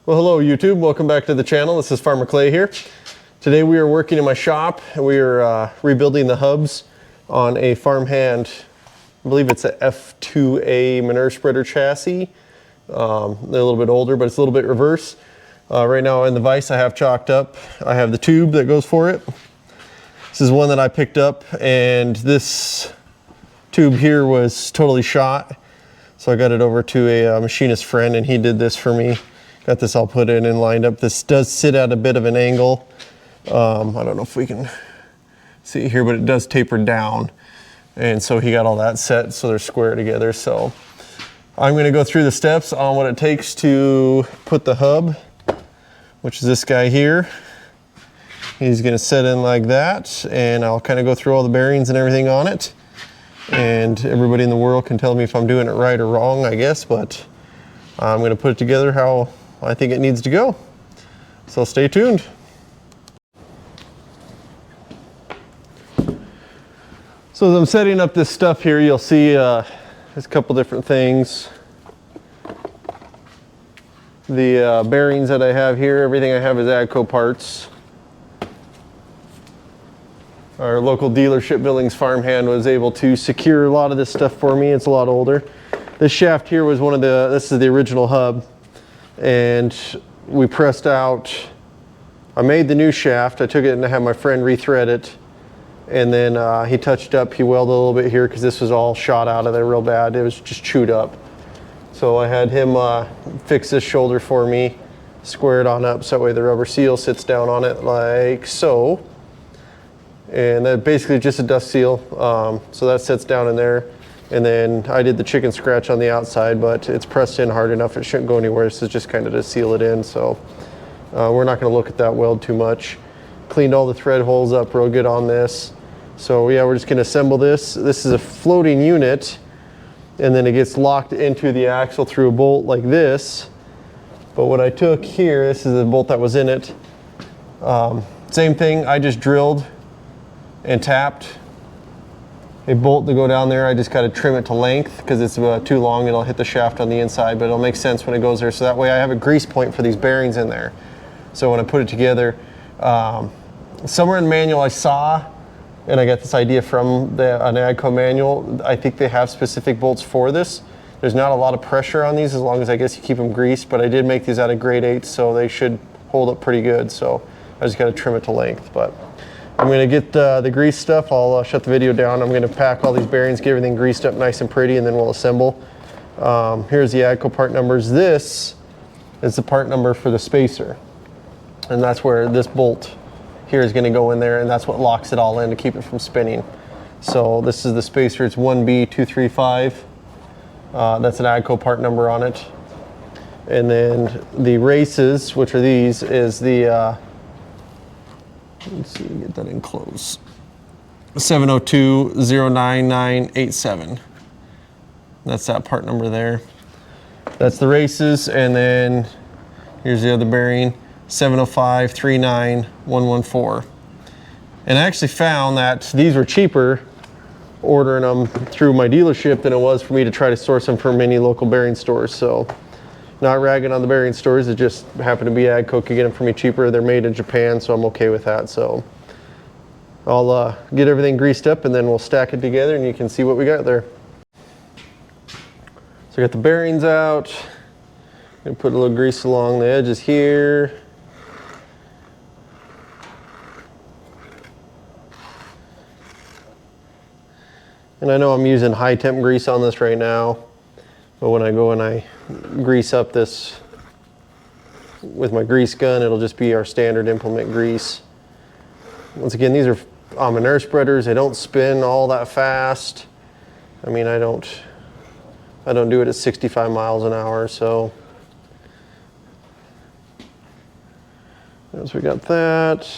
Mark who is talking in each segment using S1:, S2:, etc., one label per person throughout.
S1: Well, hello YouTube, welcome back to the channel. This is Farmer Clay here. Today we are working in my shop and we are rebuilding the hubs on a FarmHand, I believe it's a F32A manure spreader chassis. They're a little bit older, but it's a little bit reverse. Right now in the vise I have chalked up, I have the tube that goes for it. This is one that I picked up, and this tube here was totally shot. So I got it over to a machinist friend and he did this for me. Got this all put in and lined up. This does sit at a bit of an angle. I don't know if we can see here, but it does taper down. And so he got all that set so they're square together. So I'm gonna go through the steps on what it takes to put the hub, which is this guy here. He's gonna set in like that, and I'll kind of go through all the bearings and everything on it. And everybody in the world can tell me if I'm doing it right or wrong, I guess, but I'm gonna put it together how I think it needs to go. So stay tuned. So as I'm setting up this stuff here, you'll see there's a couple different things. The bearings that I have here, everything I have is AGCO parts. Our local dealership, Billings FarmHand, was able to secure a lot of this stuff for me. It's a lot older. This shaft here was this is the original hub, and we pressed out, I made the new shaft, I took it and I had my friend rethread it, and then he touched up, he welded a little bit here because this was all shot out of there real bad, it was just chewed up. So I had him fix this shoulder for me, square it on up so that way the rubber seal sits down on it like so. And that basically just a dust seal, so that sits down in there. And then I did the chicken scratch on the outside, but it's pressed in hard enough, it shouldn't go anywhere. This is just kind of to seal it in, so we're not gonna look at that weld too much. Cleaned all the thread holes up real good on this. So yeah, we're just gonna assemble this. This is a floating unit, and then it gets locked into the axle through a bolt like this. But what I took here, this is the bolt that was in it. Same thing, I just drilled and tapped a bolt to go down there. I just got to trim it to length because it's too long. It'll hit the shaft on the inside, but it'll make sense when it goes there. So that way I have a grease point for these bearings in there. So when I put it together, somewhere in the manual I saw, and I got this idea from an AGCO manual, I think they have specific bolts for this. There's not a lot of pressure on these as long as I guess you keep them greased, but I did make these out of grade 8, so they should hold up pretty good. So I just got to trim it to length. But I'm going to get the grease stuff. I'll shut the video down. I'm going to pack all these bearings, get everything greased up nice and pretty, and then we'll assemble. Here's the AGCO part numbers. This is the part number for the spacer. And that's where this bolt here is going to go in there, and that's what locks it all in to keep it from spinning. So this is the spacer. It's 1B235. That's an AGCO part number on it. And then the races, which are these, is the let's see, get that in close. 702-09987. That's that part number there. That's the races, and then here's the other bearing, 705-39114. And I actually found that these were cheaper ordering them through my dealership than it was for me to try to source them from any local bearing stores. So not ragging on the bearing stores, it just happened to be AGCO could get them for me cheaper. They're made in Japan, so I'm okay with that. So I'll get everything greased up and then we'll stack it together and you can see what we got there. So I got the bearings out. I'm gonna put a little grease along the edges here. And I know I'm using high temp grease on this right now, but when I go and I grease up this with my grease gun, it'll just be our standard implement grease. Once again, these are manure spreaders. They don't spin all that fast. I mean, I don't do it at 65 miles an hour, so. As we got that,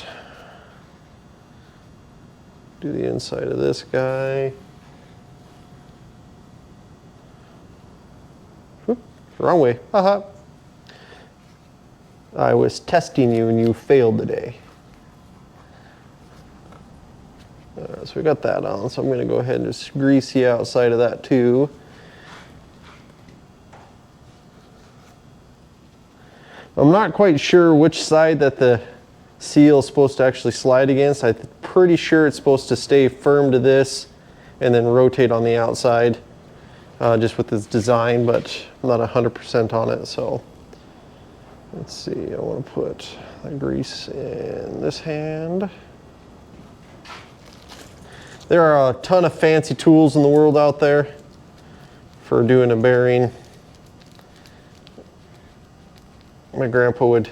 S1: do the inside of this guy. Wrong way, haha. I was testing you and you failed today. So we got that on, so I'm gonna go ahead and just grease the outside of that too. I'm not quite sure which side that the seal is supposed to actually slide against. I'm pretty sure it's supposed to stay firm to this and then rotate on the outside, just with this design, but I'm not 100% on it. So let's see, I want to put the grease in this hand. There are a ton of fancy tools in the world out there for doing a bearing. My grandpa would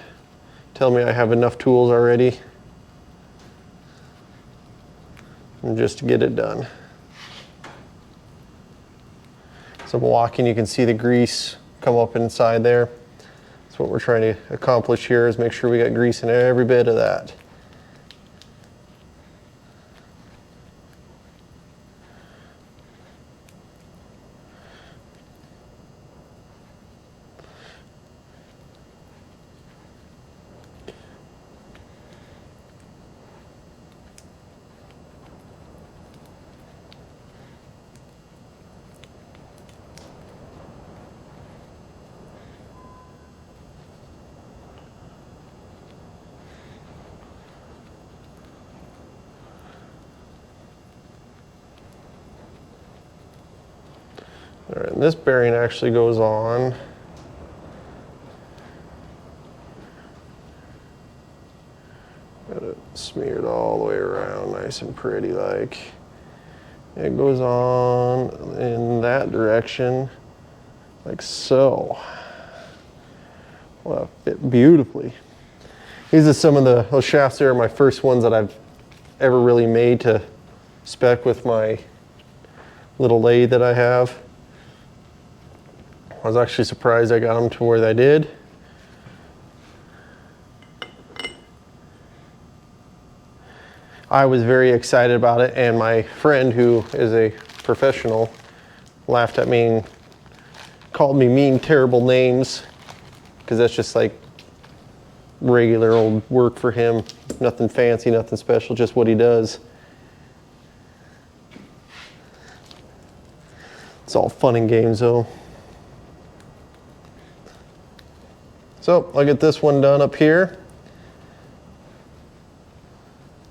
S1: tell me I have enough tools already and just to get it done. So I'm walking, you can see the grease come up inside there. That's what we're trying to accomplish here, is make sure we got grease in every bit of that. All right, and this bearing actually goes on. Got it smeared all the way around, nice and pretty like. It goes on in that direction, like so. Well, fit beautifully. These are some of those shafts there are my first ones that I've ever really made to spec with my little lathe that I have. I was actually surprised I got them to where they did. I was very excited about it, and my friend, who is a professional, laughed at me and called me mean, terrible names, because that's just like regular old work for him. Nothing fancy, nothing special, just what he does. It's all fun and games though. So I'll get this one done up here,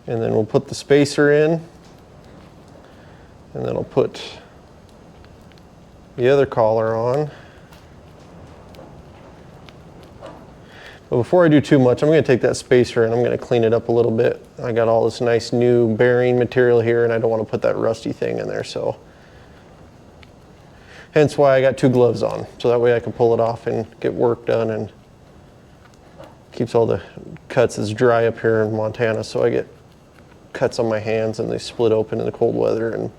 S1: and then we'll put the spacer in, and then I'll put the other collar on. But before I do too much, I'm going to take that spacer and I'm going to clean it up a little bit. I got all this nice new bearing material here, and I don't want to put that rusty thing in there, so hence why I got 2 gloves on, so that way I can pull it off and get work done, and keeps all the cuts. It's dry up here in Montana, so I get cuts on my hands and they split open in the cold weather, and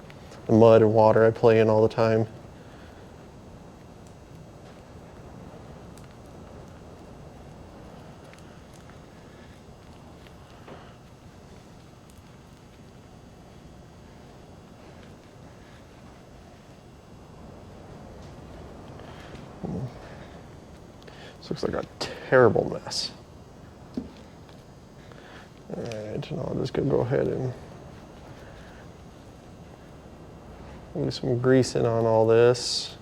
S1: the mud and water I play in all the time. This looks like a terrible mess. All right, and I'm just gonna go ahead and get some grease in on all this.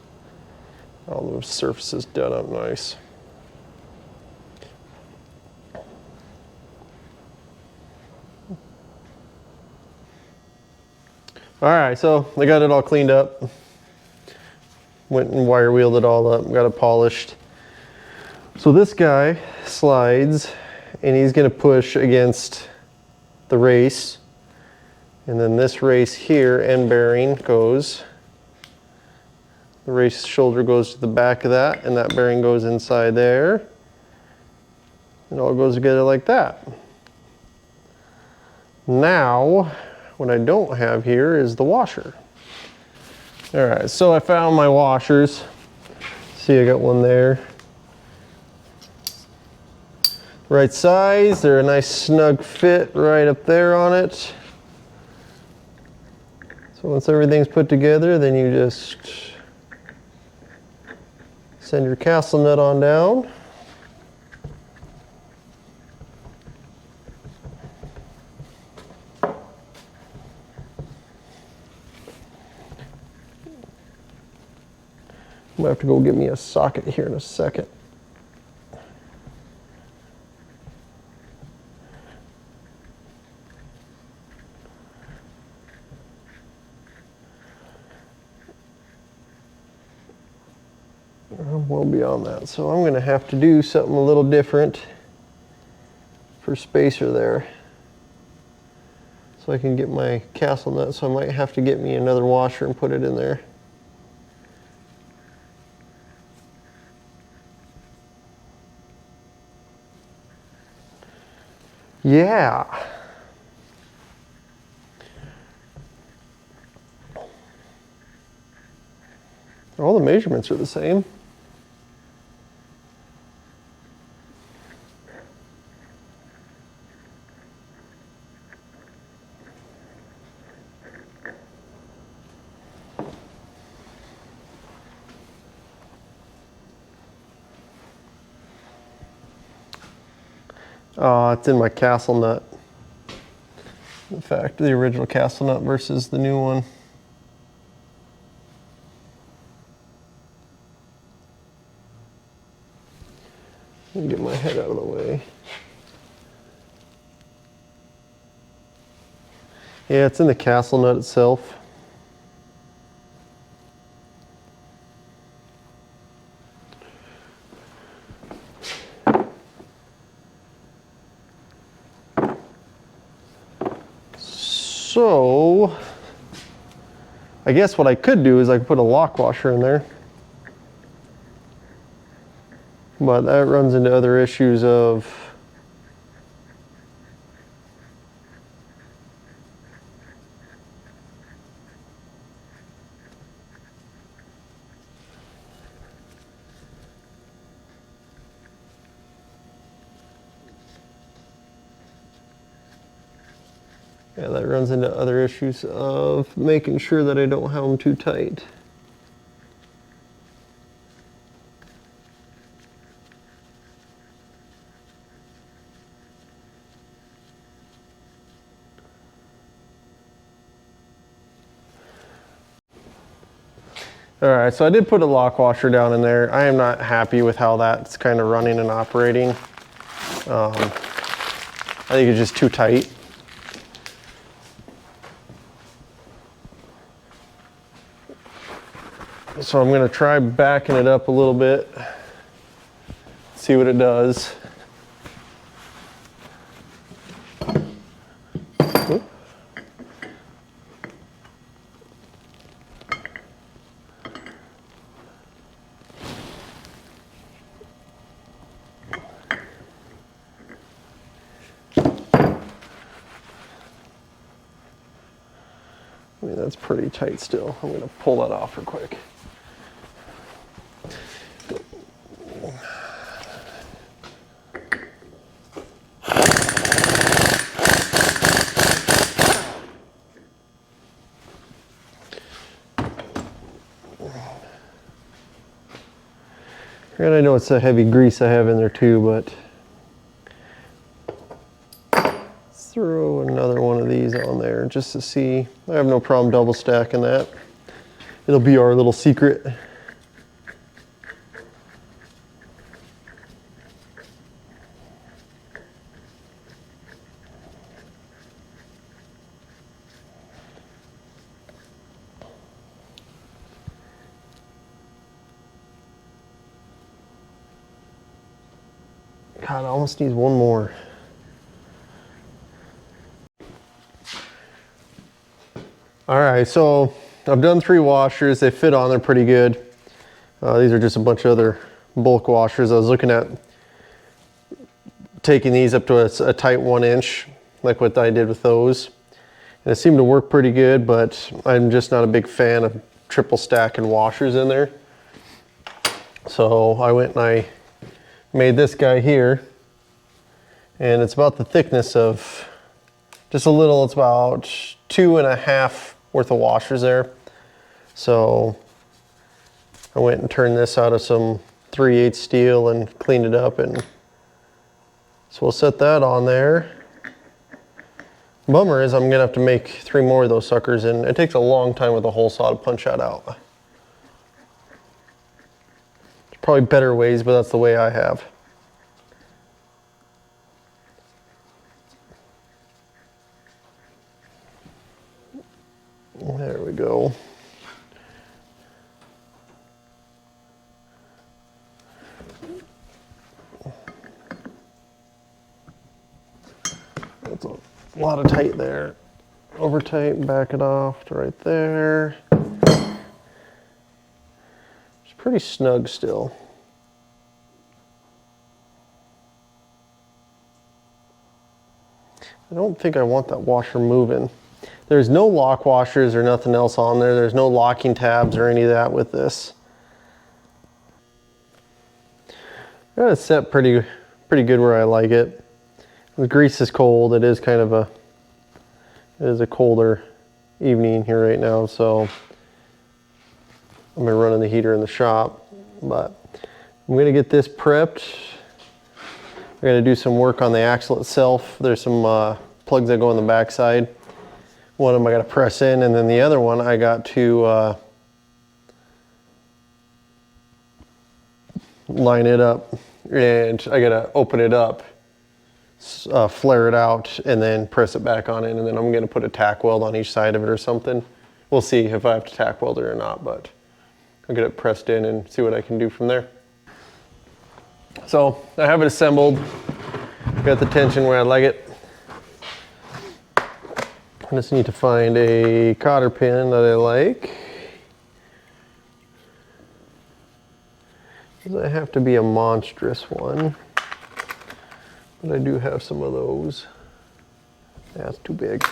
S1: All those surfaces done up nice. All right, so I got it all cleaned up. Went and wire wheeled it all up, got it polished. So this guy slides, and he's going to push against the race, and then this race here, end bearing, goes. The race shoulder goes to the back of that, and that bearing goes inside there. It all goes together like that. Now, what I don't have here is the washer. All right, so I found my washers. See, I got one there. Right size, they're a nice snug fit right up there on it. So once everything's put together, then you just send your castle nut on down. I'm gonna have to go get me a socket here in a second. well beyond that. So I'm gonna have to do something a little different for spacer there, so I can get my castle nut. So I might have to get me another washer and put it in there. Yeah. All the measurements are the same. It's in my castle nut. In fact, the original castle nut versus the new one. Let me get my head out of the way. Yeah, it's in the castle nut itself. So, I guess what I could do is I could put a lock washer in there. But that runs into other issues of making sure that I don't have them too tight. All right, so I did put a lock washer down in there. I am not happy with how that's kind of running and operating. I think it's just too tight. So I'm going to try backing it up a little bit, see what it does. Oop. I mean, that's pretty tight still. I'm going to pull that off real quick. And I know it's a heavy grease I have in there too, but let's throw another one of these on there just to see. I have no problem double stacking that. It'll be our little secret. God, I almost need one more. All right, so I've done 3 washers. They fit on there pretty good. These are just a bunch of other bulk washers. I was looking at taking these up to a tight 1 inch, like what I did with those. And it seemed to work pretty good, but I'm just not a big fan of triple stacking washers in there. So I went and I made this guy here, and it's about the thickness of just a little. It's about 2.5 worth of washers there. So I went and turned this out of some 3/8 steel and cleaned it up, and so we'll set that on there. Bummer is I'm gonna have to make 3 more of those suckers, and it takes a long time with a hole saw to punch that out. There's probably better ways, but that's the way I have. There we go. A lot of tight there. Over tight, back it off to right there. It's pretty snug still. I don't think I want that washer moving. There's no lock washers or nothing else on there. There's no locking tabs or any of that with this. Got it set pretty good where I like it. The grease is cold. It is kind of a colder evening here right now, so I'm gonna run the heater in the shop. But I'm gonna get this prepped. We're gonna do some work on the axle itself. There's some plugs that go on the back side. One of them I gotta press in, and then the other one I got to line it up, and I gotta open it up, flare it out, and then press it back on it, and then I'm gonna put a tack weld on each side of it or something. We'll see if I have to tack weld it or not, but I'll get it pressed in and see what I can do from there. So I have it assembled, got the tension where I like it. I just need to find a cotter pin that I like. Doesn't have to be a monstrous one, but I do have some of those. That's too big.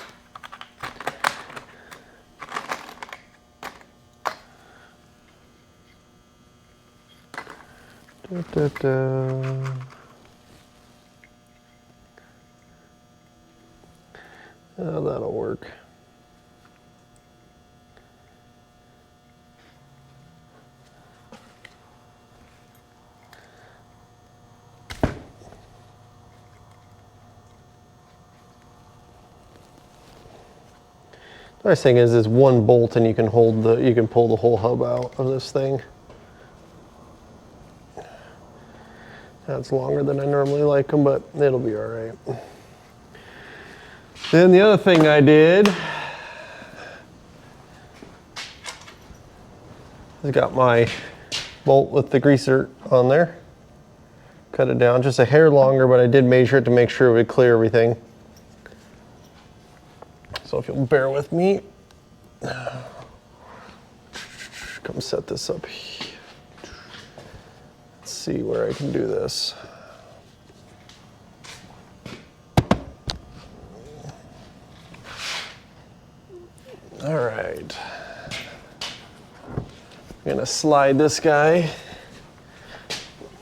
S1: Da, da, da. Oh, that'll work. The nice thing is one bolt and you can pull the whole hub out of this thing. That's longer than I normally like them, but it'll be all right. Then the other thing I did is got my bolt with the greaser on there. Cut it down just a hair longer, but I did measure it to make sure it would clear everything. So if you'll bear with me, come set this up here. Let's see where I can do this. All right. I'm gonna slide this guy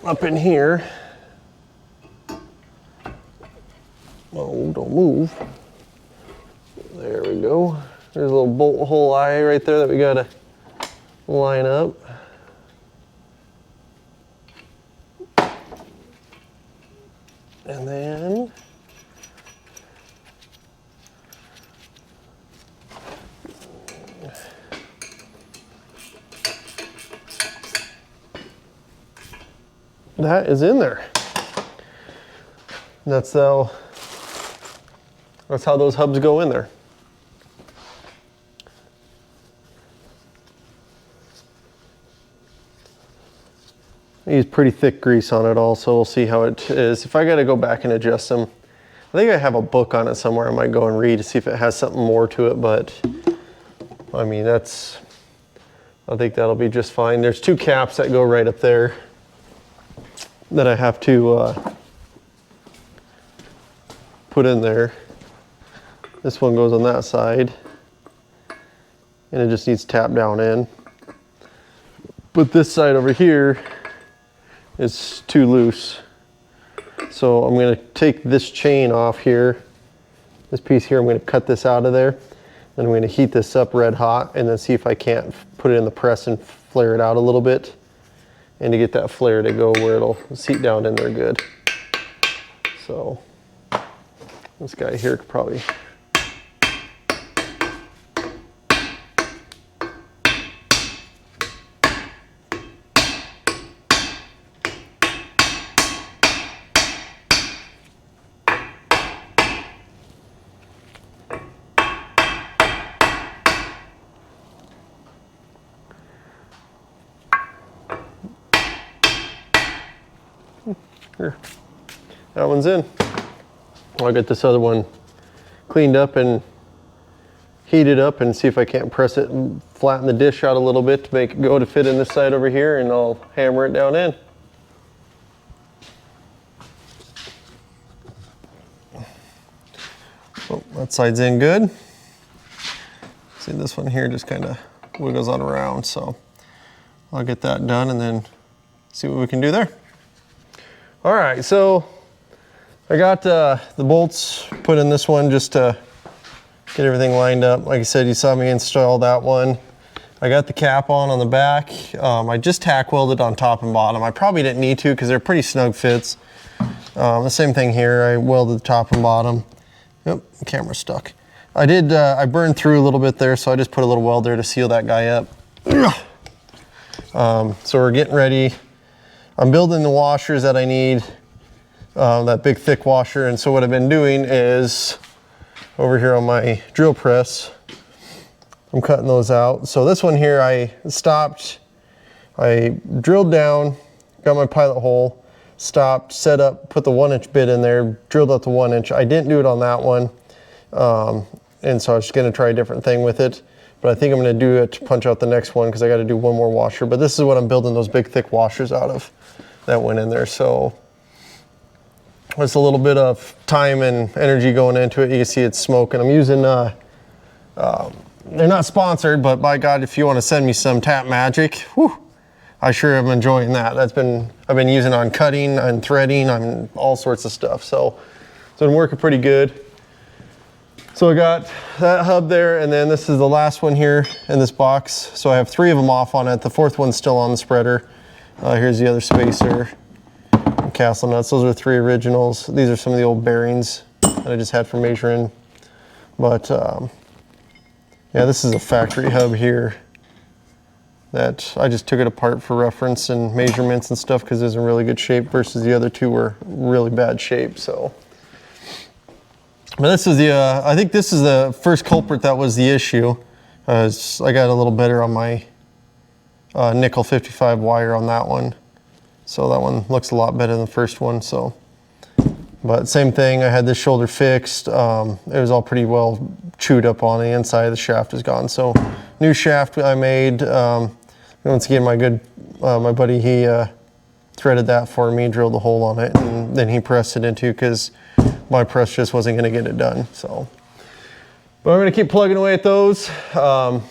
S1: up in here. Oh, don't move. There we go. There's a little bolt hole eye right there that we gotta line up. And then that is in there. That's how those hubs go in there. I use pretty thick grease on it also. We'll see how it is. If I gotta go back and adjust them, I think I have a book on it somewhere. I might go and read to see if it has something more to it, but I mean, I think that'll be just fine. There's two caps that go right up there that I have to put in there. This one goes on that side, and it just needs tapped down in. But this side over here is too loose. So I'm gonna take this chain off here, this piece here, I'm gonna cut this out of there. Then I'm gonna heat this up red hot and then see if I can't put it in the press and flare it out a little bit. And to get that flare to go where it'll seat down in there good. So this guy here could probably here. That one's in. I'll get this other one cleaned up and heated up, and see if I can't press it and flatten the dish out a little bit to make it go to fit in this side over here, and I'll hammer it down in. Oh, that side's in good. See, this one here just kind of wiggles on around, so I'll get that done and then see what we can do there. All right, so I got the bolts put in this one just to get everything lined up. Like I said, you saw me install that one. I got the cap on the back. I just tack welded on top and bottom. I probably didn't need to because they're pretty snug fits. The same thing here, I welded the top and bottom. Yep, the camera's stuck. I burned through a little bit there, so I just put a little weld there to seal that guy up. So we're getting ready. I'm building the washers that I need, that big thick washer. And so what I've been doing is over here on my drill press, I'm cutting those out. So this one here, I stopped, I drilled down, got my pilot hole, stopped, set up, put the 1-inch bit in there, drilled out the 1-inch. I didn't do it on that one. And so I was just gonna try a different thing with it. But I think I'm gonna do it to punch out the next one because I gotta do one more washer. But this is what I'm building those big thick washers out of that went in there. So it's a little bit of time and energy going into it. You can see it's smoking. I'm using, they're not sponsored, but by God, if you wanna send me some Tap Magic, whew, I sure am enjoying that. I've been using on cutting and threading on all sorts of stuff. So it's been working pretty good. So I got that hub there, and then this is the last one here in this box. So I have 3 of them off on it. The 4th one's still on the spreader. Here's the other spacer, castle nuts. Those are 3 originals. These are some of the old bearings that I just had for measuring. But yeah, this is a factory hub here that I just took it apart for reference and measurements and stuff because it's in really good shape versus the other 2 were really bad shape. So, but this is the, I think this is the first culprit that was the issue. I got a little better on my nickel 55 wire on that one. So that one looks a lot better than the first one. So, but same thing, I had this shoulder fixed. It was all pretty well chewed up on the inside. The shaft is gone. So new shaft I made. Once again, my buddy, he threaded that for me, drilled a hole on it, and then he pressed it into, because my press just wasn't going to get it done. So, but I'm going to keep plugging away at those. So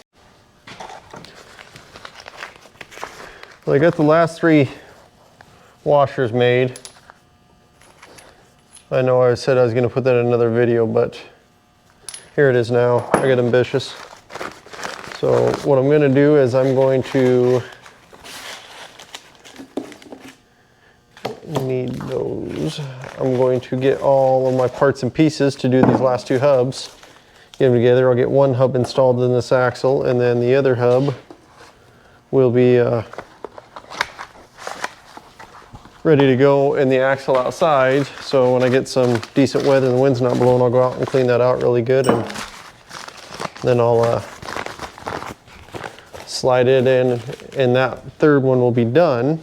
S1: I got the last 3 washers made. I know I said I was going to put that in another video, but here it is now. I got ambitious. So what I'm going to do is I'm going to need those. I'm going to get all of my parts and pieces to do these last 2 hubs. Get them together. I'll get one hub installed in this axle, and then the other hub will be ready to go in the axle outside. So when I get some decent weather and the wind's not blowing, I'll go out and clean that out really good, and then I'll slide it in, and that 3rd one will be done.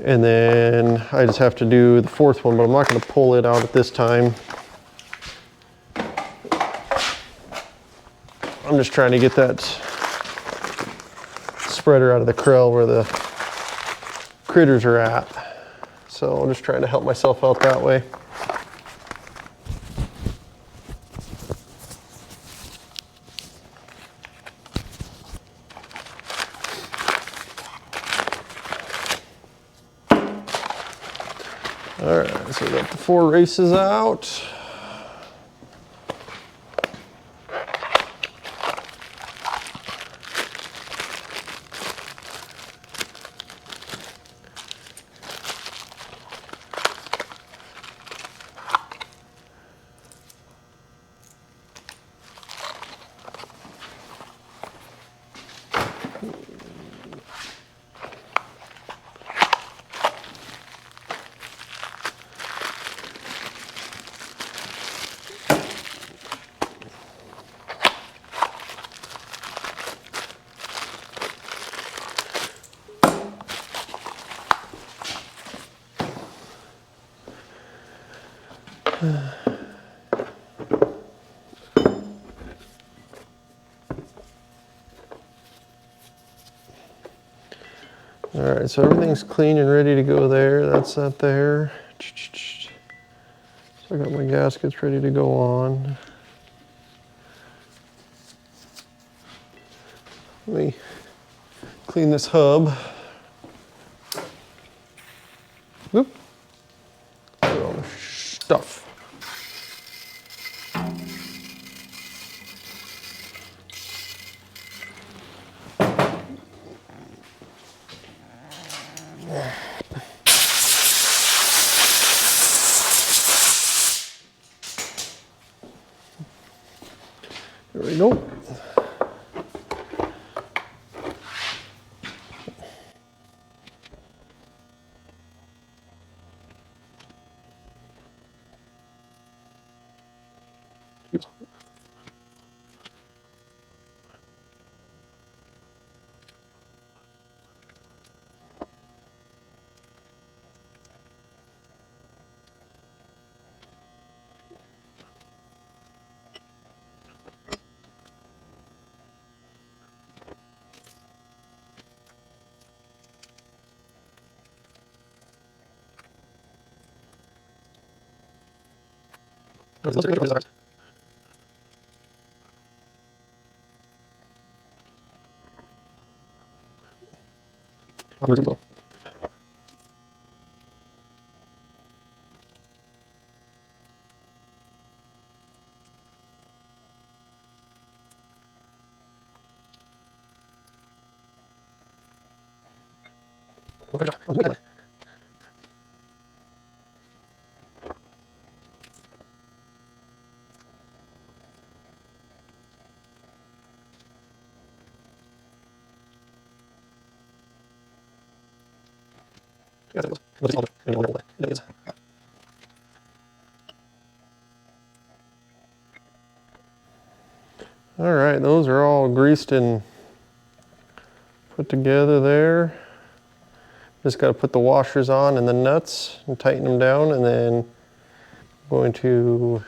S1: And then I just have to do the 4th one, but I'm not going to pull it out at this time. I'm just trying to get that spreader out of the corral where the critters are at. So I'm just trying to help myself out that way. All right, so we got the 4 races out. right, so everything's clean and ready to go there. That's that there. So I got my gaskets ready to go on. Let me clean this hub. Whoop. Put all the stuff. There we go. All right, those are all greased and put together there. Just got to put the washers on and the nuts and tighten them down, and then I'm going to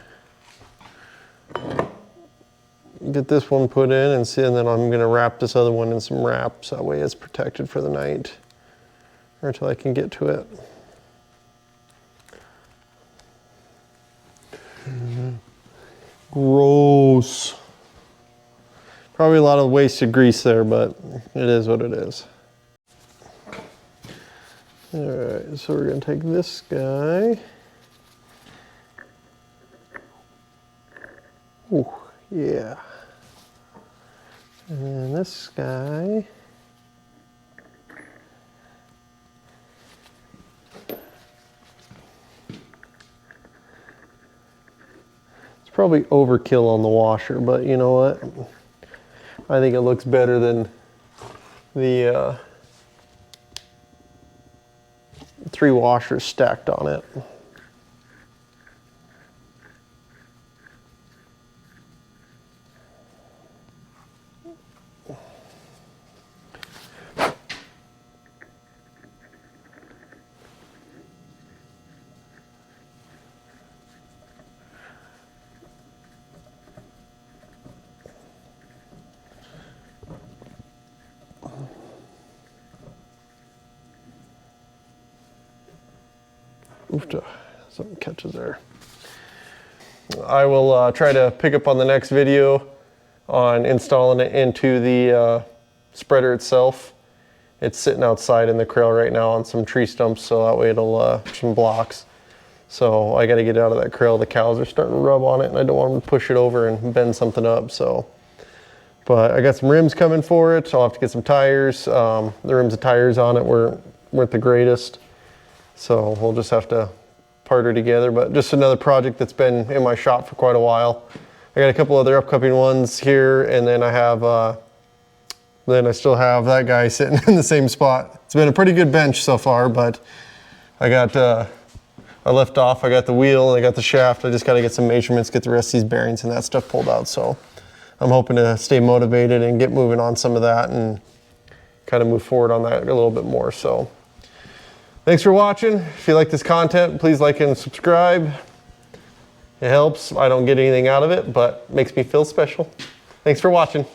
S1: get this one put in and see, and then I'm going to wrap this other one in some wrap so that way it's protected for the night or until I can get to it. Gross. Probably a lot of wasted grease there, but it is what it is. All right, so we're gonna take this guy. Ooh, yeah. And then this guy. It's probably overkill on the washer, but you know what? I think it looks better than the 3 washers stacked on it. Oofta, something catches there. I will try to pick up on the next video on installing it into the spreader itself. It's sitting outside in the corral right now on some tree stumps, so that way it'll some blocks. So I got to get out of that corral. The cows are starting to rub on it, and I don't want them to push it over and bend something up. So, but I got some rims coming for it. So I'll have to get some tires. The rims and tires on it weren't the greatest. So we'll just have to part her together, but just another project that's been in my shop for quite a while. I got a couple other upcoming ones here, and then I still have that guy sitting in the same spot. It's been a pretty good bench so far, but I left off, I got the wheel, and I got the shaft. I just got to get some measurements, get the rest of these bearings and that stuff pulled out. So I'm hoping to stay motivated and get moving on some of that and kind of move forward on that a little bit more. So thanks for watching. If you like this content, please like and subscribe. It helps. I don't get anything out of it, but makes me feel special. Thanks for watching.